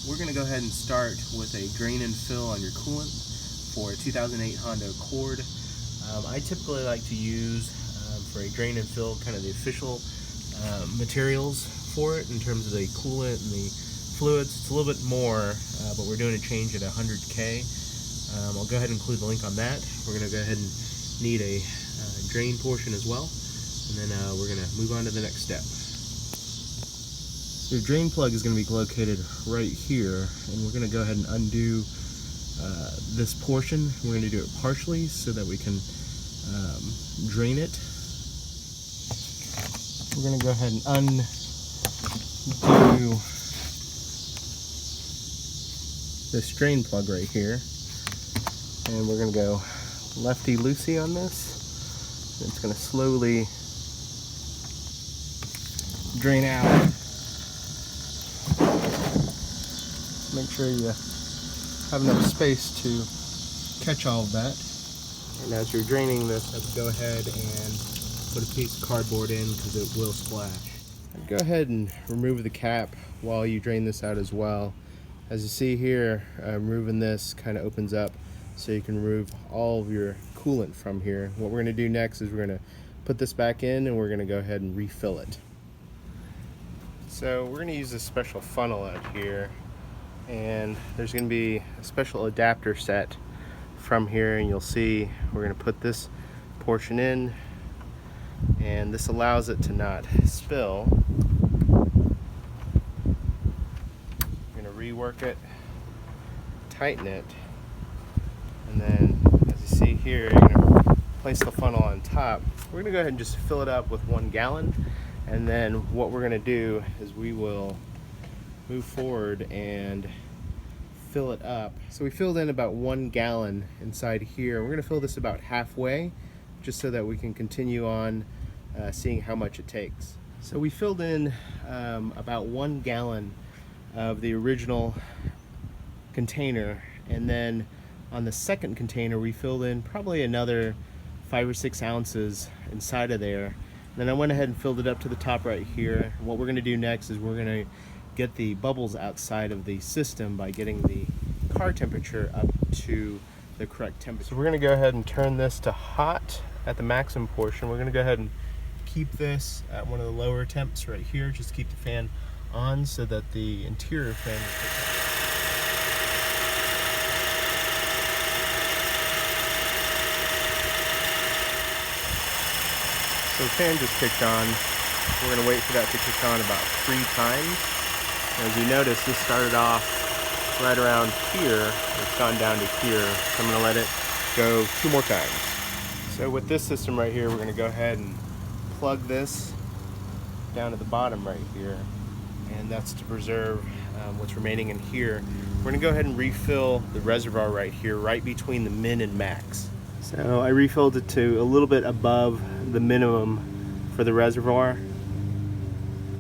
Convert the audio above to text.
we're going to go ahead and start with a drain and fill on your coolant for a 2008 Honda Accord. I typically like to use for a drain and fill kind of the official materials for it in terms of the coolant and the fluids. It's a little bit more, but we're doing a change at 100K. I'll go ahead and include the link on that. We're going to go ahead and need a drain portion as well, and then we're going to move on to the next step. Your drain plug is going to be located right here, and we're going to go ahead and undo this portion. We're going to do it partially so that we can drain it. We're going to go ahead and undo this drain plug right here, and we're going to go lefty-loosey on this. It's going to slowly drain out. Make sure you have enough space to catch all of that. And as you're draining this, I would go ahead and put a piece of cardboard in because it will splash. And go ahead and remove the cap while you drain this out as well. As you see here, removing this kind of opens up so you can remove all of your coolant from here. What we're going to do next is we're going to put this back in and we're going to go ahead and refill it. So we're going to use this special funnel out here, and there's going to be a special adapter set from here, and you'll see we're going to put this portion in, and this allows it to not spill. We're going to rework it, tighten it, and then as you see here, you're going to place the funnel on top. We're going to go ahead and just fill it up with 1 gallon, and then what we're going to do is we will move forward and fill it up. So we filled in about 1 gallon inside here. We're going to fill this about halfway just so that we can continue on seeing how much it takes. So we filled in about 1 gallon of the original container, and then on the second container we filled in probably another 5 or 6 ounces inside of there. Then I went ahead and filled it up to the top right here. What we're going to do next is we're going to get the bubbles outside of the system by getting the car temperature up to the correct temperature. So we're going to go ahead and turn this to hot at the maximum portion. We're going to go ahead and keep this at one of the lower temps right here, just to keep the fan on so that the interior fan is So the fan just kicked on. We're going to wait for that to kick on about 3 times. As you notice, this started off right around here. It's gone down to here. So I'm going to let it go 2 more times. So with this system right here, we're going to go ahead and plug this down to the bottom right here. And that's to preserve what's remaining in here. We're going to go ahead and refill the reservoir right here, right between the min and max. So I refilled it to a little bit above the minimum for the reservoir,